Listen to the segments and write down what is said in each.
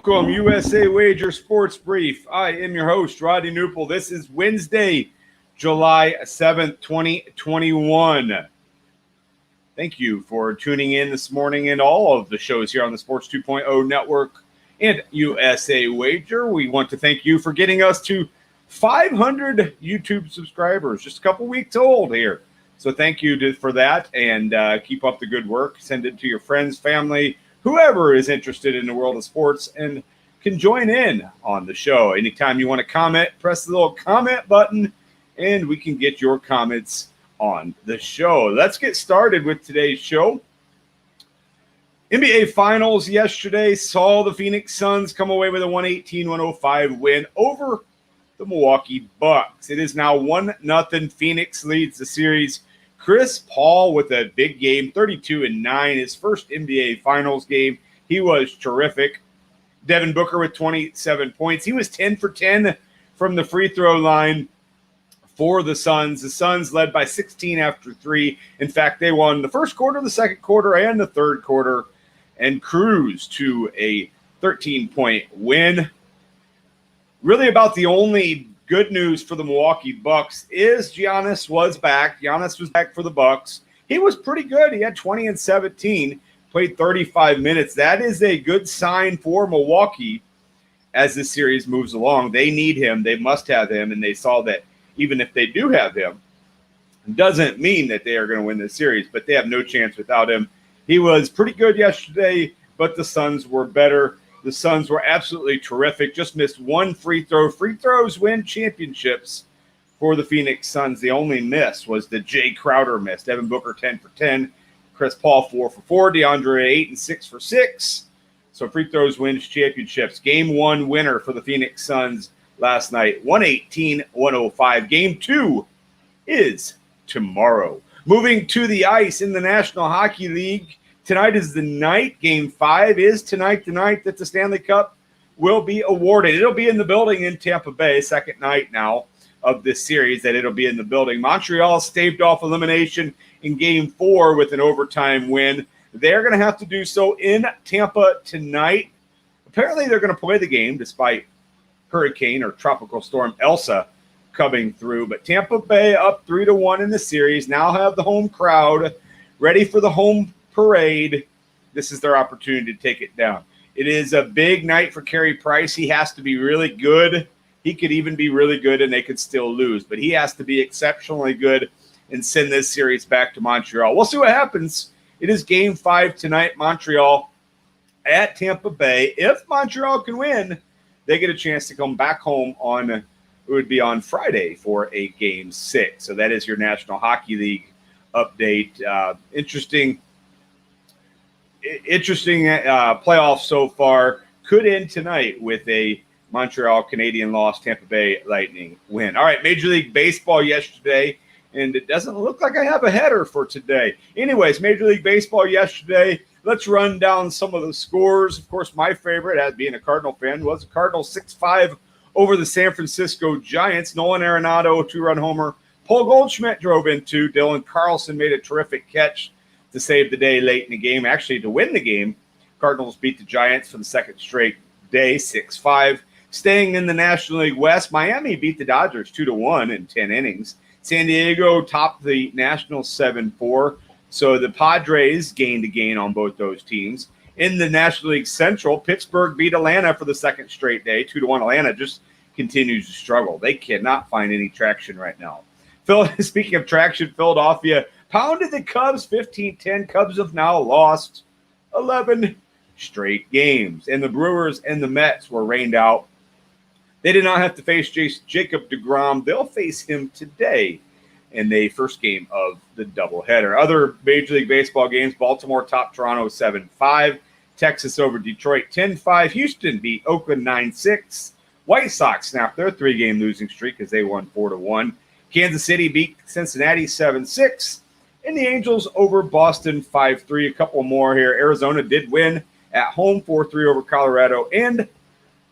Welcome, USA Wager Sports Brief. I am your host, Rodney Knuppel. This is Wednesday, July 7th, 2021. Thank you for tuning in this morning and all of the shows here on the Sports 2.0 Network and USA Wager. We want to thank you for getting us to 500 YouTube subscribers, just a couple weeks old here. So thank you for that, and keep up the good work. Send it to your friends, family, whoever is interested in the world of sports and can join in on the show. Anytime you want to comment, press the little comment button, and we can get your comments on the show. Let's get started with today's show. NBA Finals yesterday saw the Phoenix Suns come away with a 118-105 win over the Milwaukee Bucks. It is now 1-0. Phoenix leads the series. Chris Paul with a big game, 32-9, his first NBA Finals game. He was terrific. Devin Booker with 27 points. He was 10 for 10 from the free throw line for the Suns. The Suns led by 16 after 3. In fact, they won the first quarter, the second quarter, and the third quarter and cruised to a 13-point win. Really about the only good news for the Milwaukee Bucks is Giannis was back. Giannis was back for the Bucks. He was pretty good. He had 20 and 17, played 35 minutes. That is a good sign for Milwaukee as this series moves along. They need him. They must have him, and they saw that even if they do have him, it doesn't mean that they are going to win this series, but they have no chance without him. He was pretty good yesterday, but the Suns were better. The Suns were absolutely terrific. Just missed one free throw. Free throws win championships for the Phoenix Suns. The only miss was the Jay Crowder miss. Devin Booker 10 for 10. Chris Paul 4 for 4. DeAndre 8 and 6 for 6. So free throws wins championships. Game 1 winner for the Phoenix Suns last night. 118-105. Game 2 is tomorrow. Moving to the ice in the National Hockey League. Tonight is the night. Game 5 is tonight, the night that the Stanley Cup will be awarded. It'll be in the building in Tampa Bay, second night now of this series that it'll be in the building. Montreal staved off elimination in Game 4 with an overtime win. They're going to have to do so in Tampa tonight. Apparently they're going to play the game despite Hurricane or Tropical Storm Elsa coming through. But Tampa Bay up 3-1 in the series. Now have the home crowd ready for the home parade. This is their opportunity to take it down. It is a big night for Carey Price. He has to be really good. He could even be really good and they could still lose, but he has to be exceptionally good and send this series back to Montreal. We'll see what happens. It is Game 5 tonight, Montreal at Tampa Bay. If Montreal can win, they get a chance to come back home on, it would be on Friday for a Game 6. So that is your National Hockey League update. Interesting playoffs so far. Could end tonight with a Montreal Canadian loss, Tampa Bay Lightning win. All right, Major League Baseball yesterday, and it doesn't look like I have a header for today. Anyways, Major League Baseball yesterday. Let's run down some of the scores. Of course, my favorite, as being a Cardinal fan, was the Cardinals 6-5 over the San Francisco Giants. Nolan Arenado, 2-run homer. Paul Goldschmidt drove in 2. Dylan Carlson made a terrific catch to save the day late in the game. Actually, to win the game, Cardinals beat the Giants for the second straight day, 6-5. Staying in the National League West, Miami beat the Dodgers 2-1 in 10 innings. San Diego topped the Nationals 7-4. So the Padres gained a gain on both those teams. In the National League Central, Pittsburgh beat Atlanta for the second straight day, 2-1. Atlanta just continues to struggle. They cannot find any traction right now. Speaking of traction, Philadelphia pounded the Cubs 15-10. Cubs have now lost 11 straight games. And the Brewers and the Mets were rained out. They did not have to face Jacob deGrom. They'll face him today in the first game of the doubleheader. Other Major League Baseball games, Baltimore topped Toronto 7-5. Texas over Detroit 10-5. Houston beat Oakland 9-6. White Sox snapped their 3-game losing streak as they won 4-1. Kansas City beat Cincinnati 7-6. And the Angels over Boston 5-3. A couple more here. Arizona did win at home 4-3 over Colorado. And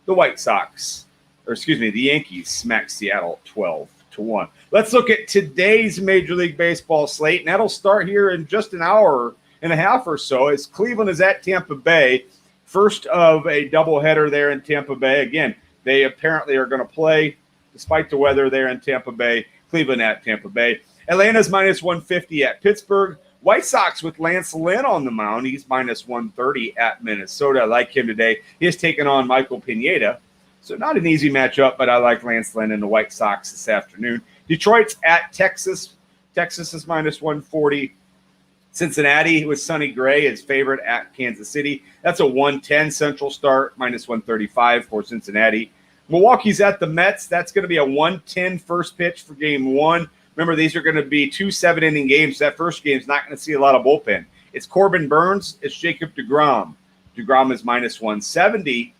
the Yankees smacked Seattle 12-1. Let's look at today's Major League Baseball slate, and that'll start here in just an hour and a half or so as Cleveland is at Tampa Bay. First of a doubleheader there in Tampa Bay. Again, they apparently are going to play, despite the weather there in Tampa Bay. Cleveland at Tampa Bay. Atlanta's minus 150 at Pittsburgh. White Sox with Lance Lynn on the mound. He's minus 130 at Minnesota. I like him today. He has taken on Michael Pineda. So not an easy matchup, but I like Lance Lynn and the White Sox this afternoon. Detroit's at Texas. Texas is minus 140. Cincinnati with Sonny Gray is favorite at Kansas City. That's a 110 Central start, minus 135 for Cincinnati. Milwaukee's at the Mets. That's going to be a 110 first pitch for game one. Remember, these are going to be 2 7-inning games. That first game is not going to see a lot of bullpen. It's Corbin Burns. It's Jacob deGrom. deGrom is minus 170.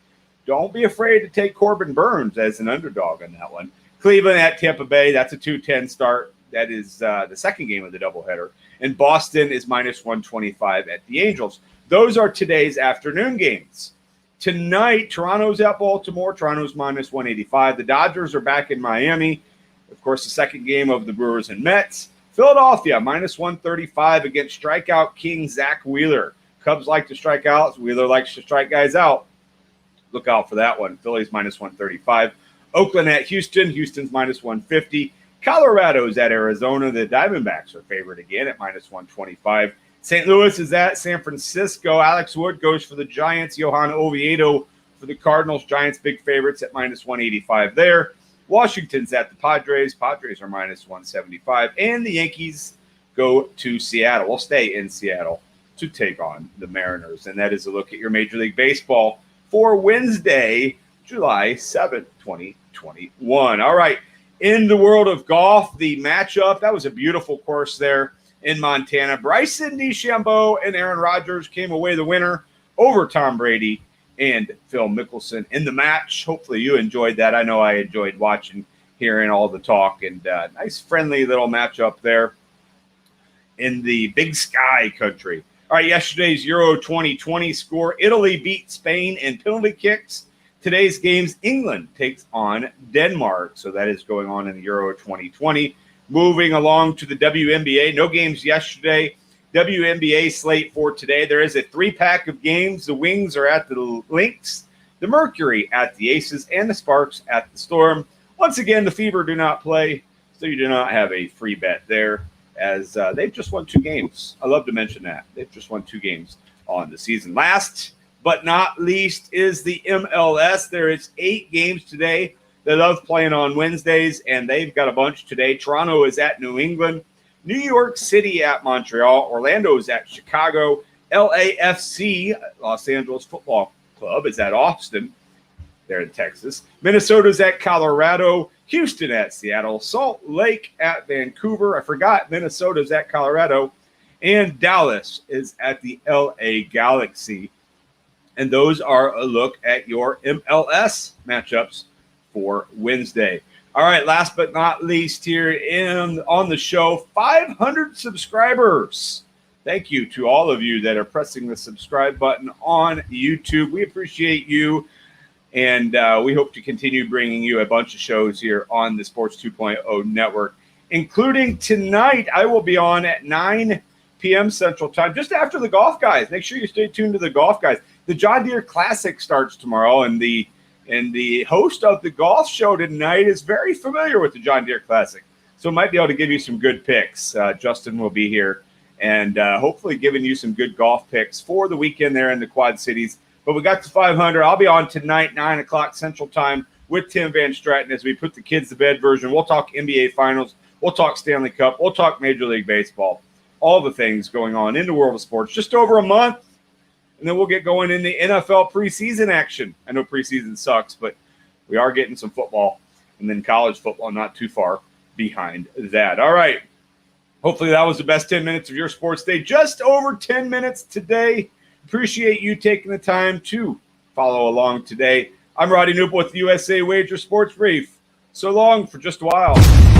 Don't be afraid to take Corbin Burns as an underdog on that one. Cleveland at Tampa Bay. That's a 210 start. That is the second game of the doubleheader. And Boston is minus 125 at the Angels. Those are today's afternoon games. Tonight, Toronto's at Baltimore. Toronto's minus 185. The Dodgers are back in Miami. Of course, the second game of the Brewers and Mets. Philadelphia, minus 135 against strikeout king Zach Wheeler. Cubs like to strike out. Wheeler likes to strike guys out. Look out for that one. Phillies minus 135. Oakland at Houston. Houston's minus 150. Colorado's at Arizona. The Diamondbacks are favored again at minus 125. St. Louis is at San Francisco. Alex Wood goes for the Giants. Johan Oviedo for the Cardinals. Giants big favorites at minus 185 there. Washington's at the Padres. Padres are minus 175. And the Yankees go to Seattle. We'll stay in Seattle to take on the Mariners. And that is a look at your Major League Baseball for Wednesday, July 7th, 2021. All right. In the world of golf, the matchup, that was a beautiful course there in Montana. Bryson DeChambeau and Aaron Rodgers came away the winner over Tom Brady and Phil Mickelson in the match. Hopefully you enjoyed that. I know I enjoyed watching, hearing all the talk, and nice friendly little matchup there in the Big Sky country. All right, yesterday's Euro 2020 score. Italy beat Spain in penalty kicks. Today's games, England takes on Denmark. So that is going on in the Euro 2020. Moving along to the WNBA. No games yesterday. WNBA slate for today. There is a 3-pack of games. The Wings are at the Lynx, the Mercury at the Aces, and the Sparks at the Storm. Once again, the Fever do not play, so you do not have a free bet there, as they've just won 2 games. I love to mention that. They've just won 2 games on the season. Last but not least is the MLS. There is 8 games today. They love playing on Wednesdays, and they've got a bunch today. Toronto is at New England. New York City at Montreal. Orlando is at Chicago. LAFC, Los Angeles Football Club, is at Austin. They're in Texas. Minnesota's at Colorado. Houston at Seattle. Salt Lake at Vancouver. I forgot Minnesota's at Colorado. And Dallas is at the LA Galaxy. And those are a look at your MLS matchups for Wednesday. All right, last but not least here on the show, 500 subscribers. Thank you to all of you that are pressing the subscribe button on YouTube. We appreciate you, and we hope to continue bringing you a bunch of shows here on the Sports 2.0 network, including tonight. I will be on at 9 p.m. Central Time, just after the Golf Guys. Make sure you stay tuned to the Golf Guys. The John Deere Classic starts tomorrow, and the host of the golf show tonight is very familiar with the John Deere Classic, so might be able to give you some good picks. Justin will be here, and hopefully giving you some good golf picks for the weekend there in the Quad Cities. But we got to 500. I'll be on tonight, 9 o'clock Central Time, with Tim Van Stratton as we put the kids to bed version. We'll talk NBA Finals. We'll talk Stanley Cup. We'll talk Major League Baseball. All the things going on in the world of sports. Just over a month. And then we'll get going in the NFL preseason action. I know preseason sucks, but we are getting some football. And then college football not too far behind that. All right. Hopefully that was the best 10 minutes of your sports day. Just over 10 minutes today. Appreciate you taking the time to follow along today. I'm Rodney Knuppel with the USA Wager Sports Brief. So long for just a while.